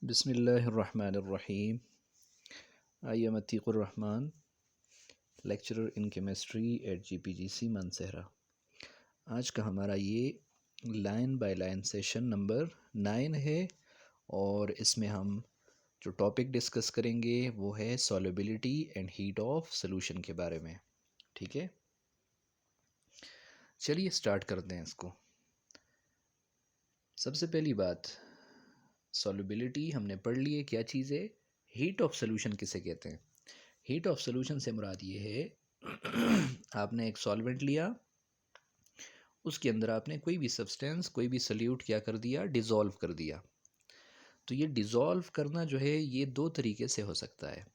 बिस्मिल्लाहिर्रहमानिर्रहीम। I am Atiqur Rahman, lecturer in chemistry at GPGC Mansehra. आज का हमारा ये line by line session number 9 है और इसमें हम जो टॉपिक डिस्कस करेंगे वो है solubility and heat of solution के बारे में। ठीक है, चलिए स्टार्ट करते हैं इसको। सबसे पहली बात, सॉल्युबिलिटी हमने पढ़ ली है, क्या चीज़ है। हीट ऑफ सॉल्यूशन किसे कहते हैं? हीट ऑफ सॉल्यूशन से मुराद ये है आपने एक सॉल्वेंट लिया, उसके अंदर आपने कोई भी सब्सटेंस, कोई भी सल्यूट क्या कर दिया, डिज़ोल्व कर दिया। तो ये डिज़ोल्व करना जो है ये दो तरीके से हो सकता है।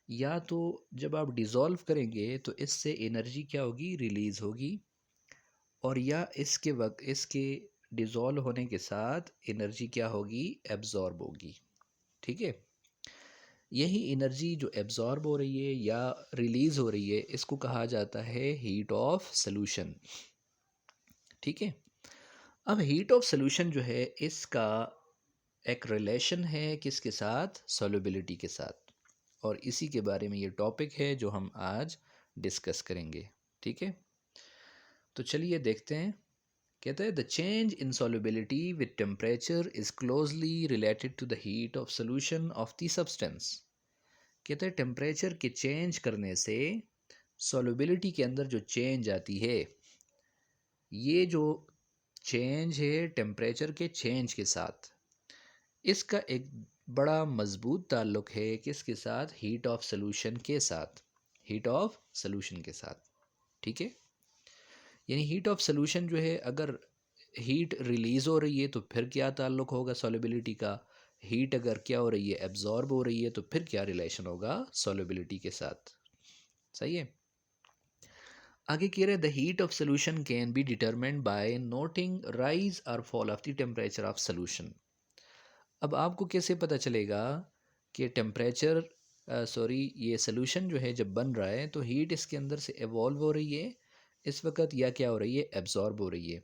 या तो जब आप डिज़ोल्व करेंगे तो इससे एनर्जी क्या होगी, रिलीज़ होगी, और या इसके वक्त इसके डिज़ोल्व होने के साथ एनर्जी क्या होगी, एब्जॉर्ब होगी। ठीक है, यही एनर्जी जो एब्जॉर्ब हो रही है या रिलीज़ हो रही है इसको कहा जाता है हीट ऑफ सॉल्यूशन। ठीक है, अब हीट ऑफ सॉल्यूशन जो है इसका एक रिलेशन है किसके साथ, सॉल्युबिलिटी के साथ, और इसी के बारे में ये टॉपिक है जो हम आज डिस्कस करेंगे। ठीक है, तो चलिए देखते हैं। कहता है the change in solubility with temperature is closely related to the heat of solution of the substance. कहते हैं टेम्परेचर के चेंज करने से सॉल्युबिलिटी के अंदर जो चेंज आती है, ये जो चेंज है टेम्परेचर के चेंज के साथ, इसका एक बड़ा मजबूत ताल्लुक है किसके साथ, हीट ऑफ सॉल्यूशन के साथ, हीट ऑफ सॉल्यूशन के साथ। ठीक है, यानी हीट ऑफ सॉल्यूशन जो है, अगर हीट रिलीज़ हो रही है तो फिर क्या ताल्लुक होगा सॉल्युबिलिटी का, हीट अगर क्या हो रही है, एब्जॉर्ब हो रही है, तो फिर क्या रिलेशन होगा सॉल्युबिलिटी के साथ। सही है, आगे कह रहे the heat of solution can be determined by noting rise और fall of the temperature of solution. अब आपको कैसे पता चलेगा कि टेम्परेचर ये सॉल्यूशन जो है जब बन रहा है तो हीट इसके अंदर से एवॉल्व हो रही है इस वक्त, या क्या हो रही है, एब्जॉर्ब हो रही है।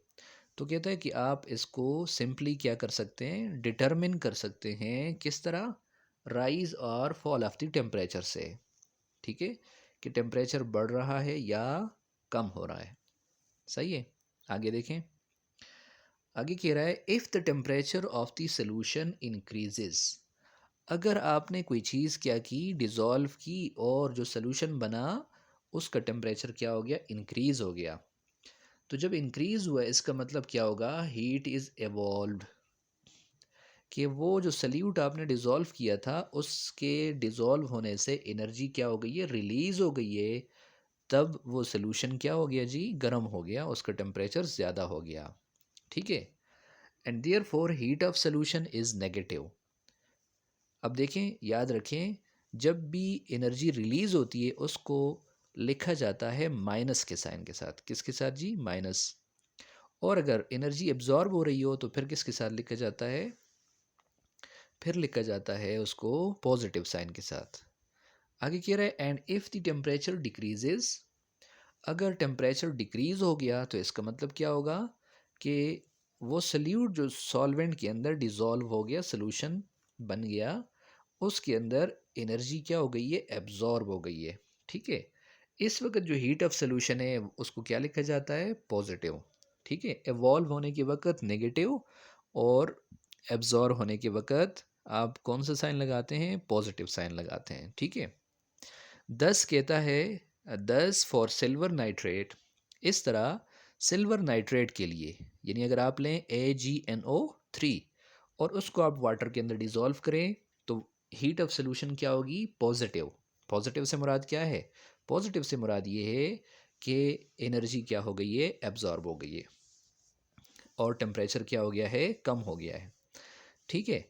तो कहता है कि आप इसको सिंपली क्या कर सकते हैं, डिटरमिन कर सकते हैं, किस तरह, राइज और फॉल ऑफ द टेम्परेचर से। ठीक है, कि टेम्परेचर बढ़ रहा है या कम हो रहा है। सही है, आगे देखें। आगे कह रहा है if the temperature of the solution increases. अगर आपने कोई चीज़ क्या की, डिज़ोल्व की, और जो सॉल्यूशन बना उसका टेम्परेचर क्या हो गया, इंक्रीज़ हो गया। तो जब इंक्रीज़ हुआ इसका मतलब क्या होगा, हीट इज़ एवॉल्व्ड, कि वो जो सल्यूट आपने डिज़ोल्व किया था उसके डिज़ोल्व होने से एनर्जी क्या हो गई है, रिलीज़ हो गई है। तब वो सॉल्यूशन क्या हो गया जी, गर्म हो गया, उसका टेम्परेचर ज़्यादा हो गया। ठीक है, and therefore heat of solution is negative. अब देखें, याद रखें, जब भी एनर्जी रिलीज़ होती है उसको लिखा जाता है माइनस के साइन के साथ। किसके साथ जी, माइनस। और अगर एनर्जी एब्जॉर्ब हो रही हो तो फिर किसके साथ लिखा जाता है, फिर लिखा जाता है उसको पॉजिटिव साइन के साथ। आगे कह रहा है and if the temperature decreases. अगर टेम्परेचर डिक्रीज़ हो गया तो इसका मतलब क्या होगा कि वो सल्यूट जो सॉल्वेंट के अंदर डिज़ोल्व हो गया, सॉल्यूशन बन गया, उसके अंदर एनर्जी क्या हो गई है, एब्जॉर्ब हो गई है। ठीक है, इस वक्त जो हीट ऑफ सॉल्यूशन है उसको क्या लिखा जाता है, पॉजिटिव। ठीक है, एवॉल्व होने के वक्त नेगेटिव, और एब्जॉर्ब होने के वक्त आप कौन सा साइन लगाते हैं, पॉजिटिव साइन लगाते हैं। ठीक है, 10 कहता है 10 फॉर सिल्वर नाइट्रेट। इस तरह सिल्वर नाइट्रेट के लिए, यानी अगर आप लें AgNO3 और उसको आप वाटर के अंदर डिज़ोल्व करें तो हीट ऑफ सोल्यूशन क्या होगी, पॉजिटिव। पॉजिटिव से मुराद क्या है, पॉजिटिव से मुराद ये है कि एनर्जी क्या हो गई है, एब्जॉर्ब हो गई है, और टेम्परेचर क्या हो गया है, कम हो गया है। ठीक है,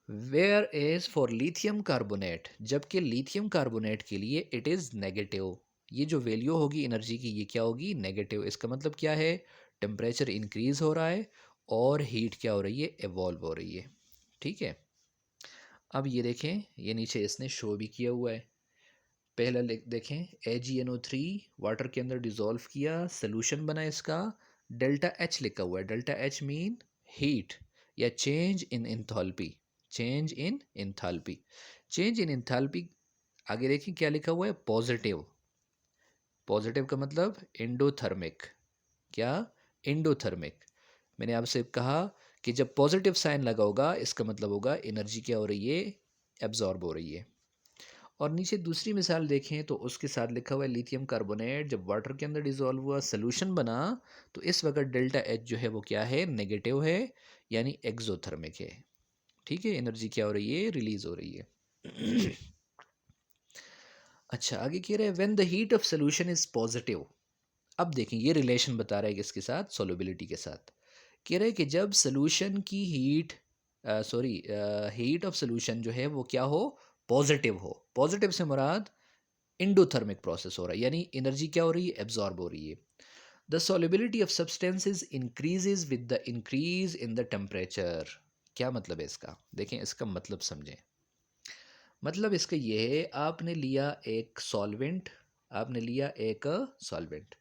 whereas for lithium carbonate, जबकि लिथियम कार्बोनेट के लिए इट इज़ नेगेटिव। ये जो वैल्यू होगी एनर्जी की ये क्या होगी, नेगेटिव। इसका मतलब क्या है, टेम्परेचर इंक्रीज हो रहा है और हीट क्या हो रही है, एवॉल्व हो रही है। ठीक है, अब ये देखें, ये नीचे इसने शो भी किया हुआ है। पहला देखें, AgNO3 वाटर के अंदर डिज़ोल्व किया, सोल्यूशन बना इसका, डेल्टा H लिखा हुआ है। डेल्टा H मीन हीट या change in enthalpy. Change in enthalpy. Change in enthalpy आगे देखिए क्या लिखा हुआ है, पॉजिटिव। पॉजिटिव का मतलब एंडोथर्मिक। क्या? एंडोथर्मिक। मैंने आपसे कहा कि जब पॉजिटिव साइन लगा होगा इसका मतलब होगा एनर्जी क्या हो रही है, एब्जॉर्ब हो रही है। और नीचे दूसरी मिसाल देखें तो उसके साथ लिखा हुआ है लिथियम कार्बोनेट जब वाटर के अंदर डिजोल्व हुआ सोल्यूशन बना तो इस वक्त डेल्टा एच जो है वो क्या है, नेगेटिव है, यानी एक्सोथर्मिक है। ठीक है, एनर्जी क्या हो रही है, रिलीज हो रही है। अच्छा आगे कह रहे हैं when the heat of solution is positive. अब देखें ये रिलेशन बता रहा है किसके साथ, सोलबिलिटी के साथ। कह रहे हैं कि जब सोल्यूशन की हीट हीट ऑफ सोल्यूशन जो है वो क्या हो, पॉजिटिव हो। पॉजिटिव से मुराद इंडोथर्मिक प्रोसेस हो रहा है, यानी एनर्जी क्या हो रही है, एब्जॉर्ब हो रही है। The solubility of substances increases with the increase in the temperature। क्या मतलब है इसका, देखें इसका मतलब समझें। मतलब इसका ये है, आपने लिया एक सॉल्वेंट, आपने लिया एक सॉल्वेंट,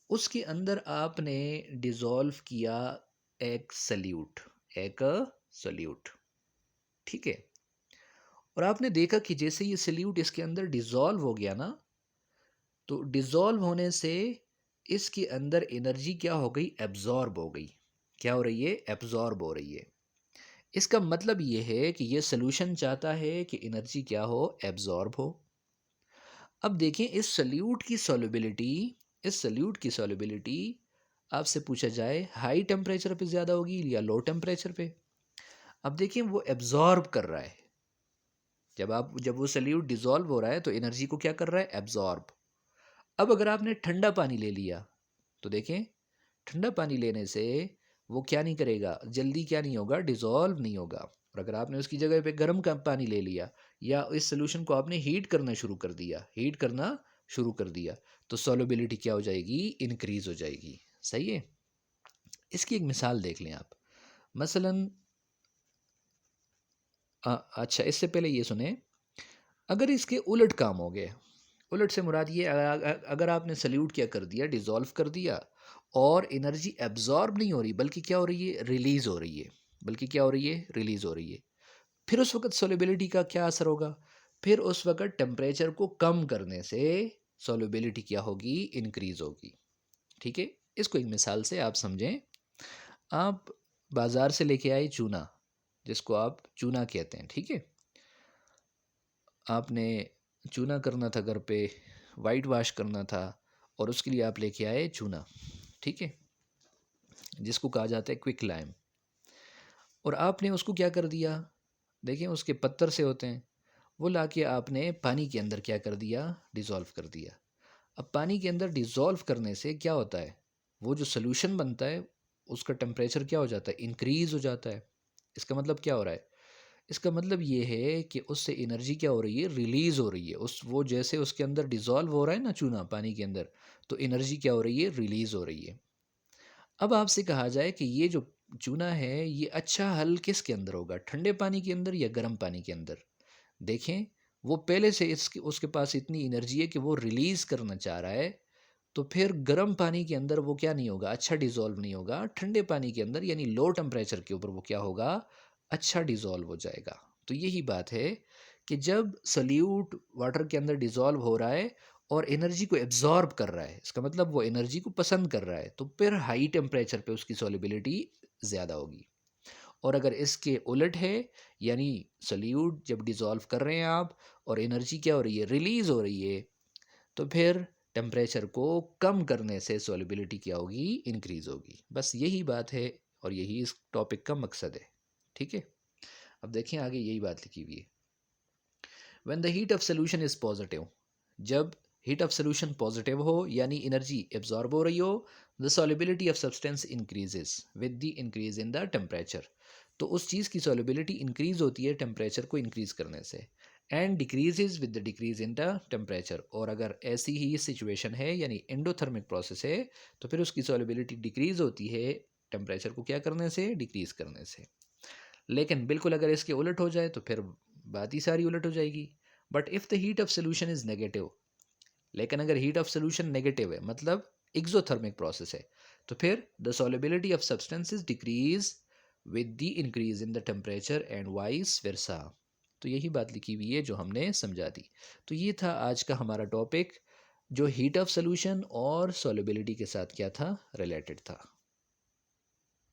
उसके अंदर आपने डिज़ोल्व किया एक सल्यूट, एक सल्यूट। ठीक है, और आपने देखा कि जैसे ये सल्यूट इसके अंदर डिज़ोल्व हो गया ना, तो डिज़ोल्व होने से इसके अंदर एनर्जी क्या हो गई, एब्जॉर्ब हो गई। क्या हो रही है, एब्जॉर्ब हो रही है। इसका मतलब ये है कि ये सोल्यूशन चाहता है कि एनर्जी क्या हो, एब्जॉर्ब हो। अब देखें इस सल्यूट की सॉल्युबिलिटी, इस सल्यूट की सॉल्युबिलिटी आपसे पूछा जाए हाई टेम्परेचर पे ज़्यादा होगी या लो टेम्परेचर पे। अब देखिए वो एब्जॉर्ब कर रहा है, जब वो सल्यूट डिजोल्व हो रहा है तो एनर्जी को क्या कर रहा है, एब्जॉर्ब। अब अगर आपने ठंडा पानी ले लिया तो देखें ठंडा पानी लेने से वो क्या नहीं करेगा, जल्दी क्या नहीं होगा, डिजोल्व नहीं होगा। और अगर आपने उसकी जगह पे गर्म का पानी ले लिया या इस सोल्यूशन को आपने हीट करना शुरू कर दिया, हीट करना शुरू कर दिया, तो सॉल्युबिलिटी क्या हो जाएगी, इंक्रीज हो जाएगी। सही है। इसकी एक मिसाल देख लें आप, मसलन अच्छा इससे पहले ये सुने, अगर इसके उलट काम हो गए, उलट से मुराद ये अगर आपने सल्यूट क्या कर दिया, डिज़ोल्व कर दिया और एनर्जी एब्जॉर्ब नहीं हो रही बल्कि क्या हो रही है, रिलीज़ हो रही है, बल्कि क्या हो रही है, रिलीज़ हो रही है। फिर उस वक्त सोल्युबिलिटी का क्या असर होगा, फिर उस वक्त टेम्परेचर को कम करने से सोल्युबिलिटी क्या होगी, इंक्रीज होगी। ठीक है, इसको एक मिसाल से आप समझें। आप बाज़ार से लेके आए चूना, जिसको आप चूना कहते हैं, ठीक है, आपने चूना करना था घर पे, वाइट वाश करना था, और उसके लिए आप लेके आए चूना, ठीक है, जिसको कहा जाता है क्विक लाइम। और आपने उसको क्या कर दिया, देखिए उसके पत्थर से होते हैं, वो लाके आपने पानी के अंदर क्या कर दिया, डिज़ोल्व कर दिया। अब पानी के अंदर डिज़ोल्व करने से क्या होता है, वो जो सोल्यूशन बनता है उसका टेम्परेचर क्या हो जाता है, इंक्रीज़ हो जाता है। इसका मतलब क्या हो रहा है, इसका मतलब ये है कि उससे एनर्जी क्या हो रही है, रिलीज़ हो रही है। उस वो जैसे उसके अंदर डिज़ोल्व हो रहा है ना चूना पानी के अंदर, तो एनर्जी क्या हो रही है, रिलीज़ हो रही है। अब आपसे कहा जाए कि ये जो चूना है ये अच्छा हल किसके अंदर होगा, ठंडे पानी के अंदर या गर्म पानी के अंदर। देखें वो पहले से इसके उसके पास इतनी एनर्जी है कि वो रिलीज़ करना चाह रहा है, तो फिर गर्म पानी के अंदर वो क्या नहीं होगा, अच्छा डिज़ोल्व नहीं होगा। ठंडे पानी के अंदर यानी लो टेम्परेचर के ऊपर वो क्या होगा, अच्छा डिज़ोल्व हो जाएगा। तो यही बात है कि जब सल्यूट वाटर के अंदर डिज़ोल्व हो रहा है और एनर्जी को एब्जॉर्ब कर रहा है, इसका मतलब वो एनर्जी को पसंद कर रहा है, तो फिर हाई टेम्परेचर पे उसकी सॉल्युबिलिटी ज़्यादा होगी। और अगर इसके उलट है, यानी सल्यूट जब डिज़ोल्व कर रहे हैं आप और एनर्जी क्या हो रही है, रिलीज़ हो रही है, तो फिर टेम्परेचर को कम करने से सॉल्युबिलिटी क्या होगी, इंक्रीज़ होगी। बस यही बात है और यही इस टॉपिक का मकसद है। ठीक है, अब देखें आगे यही बात लिखी हुई है, when the heat of solution is positive. जब हीट ऑफ सोल्यूशन पॉजिटिव हो यानी एनर्जी एब्जॉर्ब हो रही हो, the solubility of substance increases with the increase in the temperature. तो उस चीज़ की सॉल्युबिलिटी इंक्रीज होती है टेम्परेचर को इंक्रीज करने से, and decreases with the decrease in the temperature. और अगर ऐसी ही सिचुएशन है यानी एंडोथर्मिक प्रोसेस है, तो फिर उसकी सॉल्युबिलिटी डिक्रीज होती है टेम्परेचर को क्या करने से, डिक्रीज करने से। लेकिन बिल्कुल अगर इसके उलट हो जाए तो फिर बात ही सारी उलट हो जाएगी। But if the heat of solution is negative, लेकिन अगर हीट ऑफ सोल्यूशन नेगेटिव है मतलब एक्सोथर्मिक प्रोसेस है, तो फिर the solubility of substances decrease with the increase in the temperature and vice versa. तो यही बात लिखी हुई है जो हमने समझा दी। तो ये था आज का हमारा टॉपिक जो हीट ऑफ सोल्यूशन और सॉल्युबिलिटी के साथ क्या था, रिलेटेड था।